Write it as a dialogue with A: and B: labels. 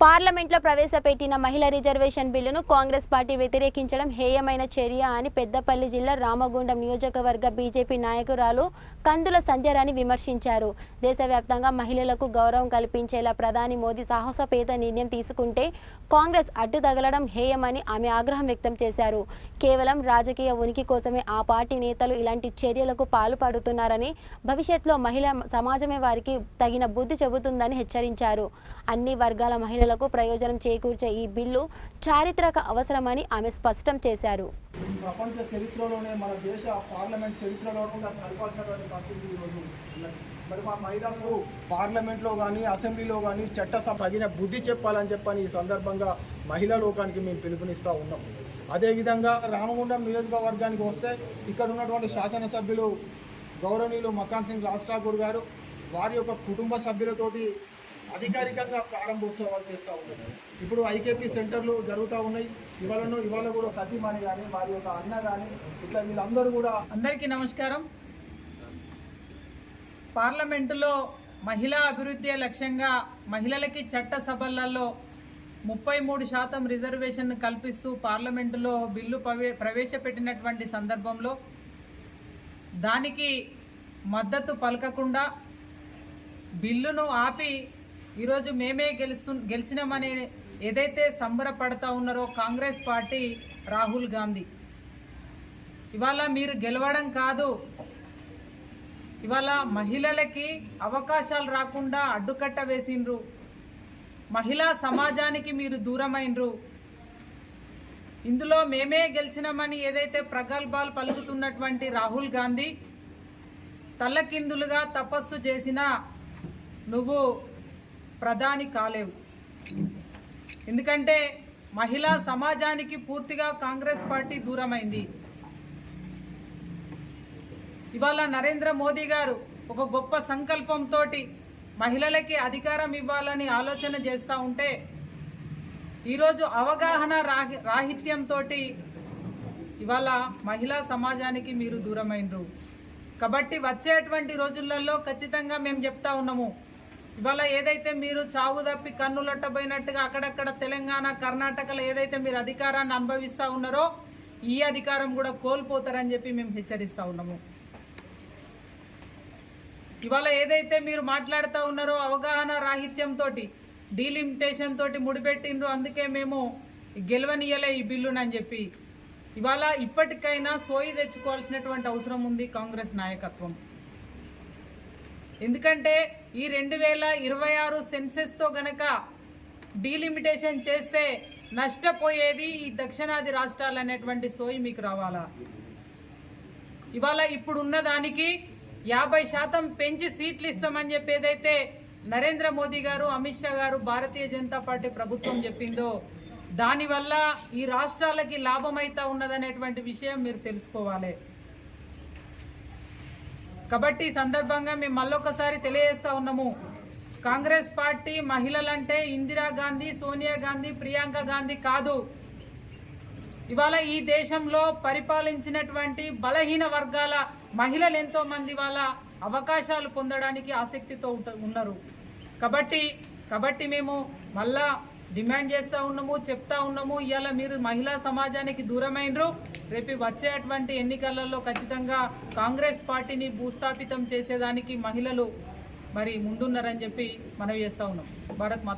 A: పార్లమెంట్లో ప్రవేశపెట్టిన మహిళా రిజర్వేషన్ బిల్లును కాంగ్రెస్ పార్టీ వ్యతిరేకించడం హేయమైన చర్య అని పెద్దపల్లి జిల్లా రామగుండం నియోజకవర్గ బీజేపీ నాయకురాలు కందుల సంధ్యారాణి విమర్శించారు. దేశవ్యాప్తంగా మహిళలకు గౌరవం కల్పించేలా ప్రధాని మోదీ సాహసోపేత నిర్ణయం తీసుకుంటే కాంగ్రెస్ అడ్డు తగలడం హేయమని ఆమె ఆగ్రహం వ్యక్తం చేశారు. కేవలం రాజకీయ ఉనికి కోసమే ఆ పార్టీ నేతలు ఇలాంటి చర్యలకు పాల్పడుతున్నారని, భవిష్యత్తులో మహిళా సమాజమే వారికి తగిన బుద్ధి చెబుతుందని హెచ్చరించారు. అన్ని వర్గాల మహిళలకు ప్రయోజనం చేకూర్చే ఈ బిల్లు చారిత్రక అవసరమని ఆమె స్పష్టం చేశారు.
B: ప్రపంచ చరిత్రలోనే మన దేశ పార్లమెంట్ చరిత్రలో కూడా నడపాల్సినటువంటి పరిస్థితి ఈరోజు ఉన్నది. మరి మా మహిళలకు పార్లమెంట్లో కానీ అసెంబ్లీలో కానీ చట్టసభ తగిన బుద్ధి చెప్పాలని చెప్పని ఈ సందర్భంగా మహిళా లోకానికి మేము పిలుపునిస్తూ ఉన్నాం. అదేవిధంగా రామగుండం నియోజకవర్గానికి వస్తే ఇక్కడ ఉన్నటువంటి శాసనసభ్యులు గౌరవనీయులు మకాన్ సింగ్ రాజ్ ఠాకూర్ గారు వారి యొక్క కుటుంబ సభ్యులతోటి అధికారికంగా ప్రారంభోత్సవాలు చేస్తూ ఉన్నారు. ఇప్పుడు ఐకేపీ సెంటర్లు జరుగుతూ ఉన్నాయి. ఇవాళ కూడా సతీమణి కానీ వారి యొక్క అన్న కానీ ఇట్లా వీళ్ళందరూ కూడా.
C: అందరికీ నమస్కారం. పార్లమెంటులో మహిళా అభివృద్ధి లక్ష్యంగా మహిళలకి చట్టసభలలో 33% రిజర్వేషన్ కల్పిస్తూ పార్లమెంటులో బిల్లు ప్రవేశపెట్టినటువంటి సందర్భంలో దానికి మద్దతు పలకకుండా బిల్లును ఆపి ఈరోజు మేమే గెలిచినామని ఏదైతే సంబరపడతా ఉన్నారో కాంగ్రెస్ పార్టీ రాహుల్ గాంధీ, ఇవాళ మీరు గెలవడం కాదు, ఇవాళ మహిళలకి అవకాశాలు రాకుండా అడ్డుకట్ట వేసిండ్రు, మహిళా సమాజానికి మీరు దూరమైనరు. ఇందులో మేమే గెలిచినామని ఏదైతే ప్రగల్భాలు పలుకుతున్నటువంటి రాహుల్ గాంధీ తల్లకిందులుగా తపస్సు చేసినా నువ్వు ప్రధాని కాలేవు. ఎందుకంటే మహిళా సమాజానికి పూర్తిగా కాంగ్రెస్ పార్టీ దూరమైంది. ఇవాళ నరేంద్ర మోదీ గారు ఒక గొప్ప సంకల్పంతో మహిళలకి అధికారం ఇవ్వాలని ఆలోచన చేస్తూ ఉంటే ఈరోజు అవగాహన రాహిత్యంతో ఇవాళ మహిళా సమాజానికి మీరు దూరమైనరు. కాబట్టి వచ్చేటువంటి రోజులలో ఖచ్చితంగా మేము చెప్తా ఉన్నాము, ఇవాళ ఏదైతే మీరు చావు తప్పి కన్నులట్టబోయినట్టుగా అక్కడక్కడ తెలంగాణ కర్ణాటకలో ఏదైతే మీరు అధికారాన్ని అనుభవిస్తూ ఉన్నారో ఈ అధికారం కూడా కోల్పోతారని చెప్పి మేము హెచ్చరిస్తూ ఉన్నాము. ఇవాళ ఏదైతే మీరు మాట్లాడుతూ ఉన్నారో అవగాహన రాహిత్యంతో డీలిమిటేషన్ తోటి ముడిపెట్టిండ్రు, అందుకే మేము గెలవనీయలే ఈ బిల్లునని చెప్పి ఇవాళ ఇప్పటికైనా సోయి తెచ్చుకోవాల్సినటువంటి అవసరం ఉంది కాంగ్రెస్ నాయకత్వం. ఎందుకంటే ఈ 2026 సెన్సెస్తో గనక డీలిమిటేషన్ చేస్తే నష్టపోయేది ఈ దక్షిణాది రాష్ట్రాలు అనేటువంటి సోయి మీకు రావాలా? ఇవాళ ఇప్పుడున్న దానికి 50% పెంచి సీట్లు ఇస్తామని చెప్పి ఏదైతే నరేంద్ర మోదీ గారు, అమిత్ షా గారు, భారతీయ జనతా పార్టీ ప్రభుత్వం చెప్పిందో దానివల్ల ఈ రాష్ట్రాలకి లాభమైతా ఉన్నదనేటువంటి విషయం మీరు తెలుసుకోవాలి. కాబట్టి ఈ సందర్భంగా మేము మళ్ళొకసారి తెలియజేస్తా ఉన్నాము, కాంగ్రెస్ పార్టీ మహిళలంటే ఇందిరాగాంధీ, సోనియా గాంధీ, ప్రియాంక గాంధీ కాదు. ఇవాళ ఈ దేశంలో పరిపాలించినటువంటి బలహీన వర్గాల మహిళలు ఎంతో మంది వాళ్ళ అవకాశాలు పొందడానికి ఆసక్తితో ఉన్నారు. కాబట్టి మేము మళ్ళా డిమాండ్ చేస్తూ ఉన్నాము, చెప్తా ఉన్నాము, ఇవాళ మీరు మహిళా సమాజానికి దూరమైనరు. రేపు వచ్చేటువంటి ఎన్నికలలో ఖచ్చితంగా కాంగ్రెస్ పార్టీని భూస్థాపితం చేసేదానికి మహిళలు మరి ముందున్నారని చెప్పి మనవి చేస్తూ ఉన్నాం. భారత్ మాత.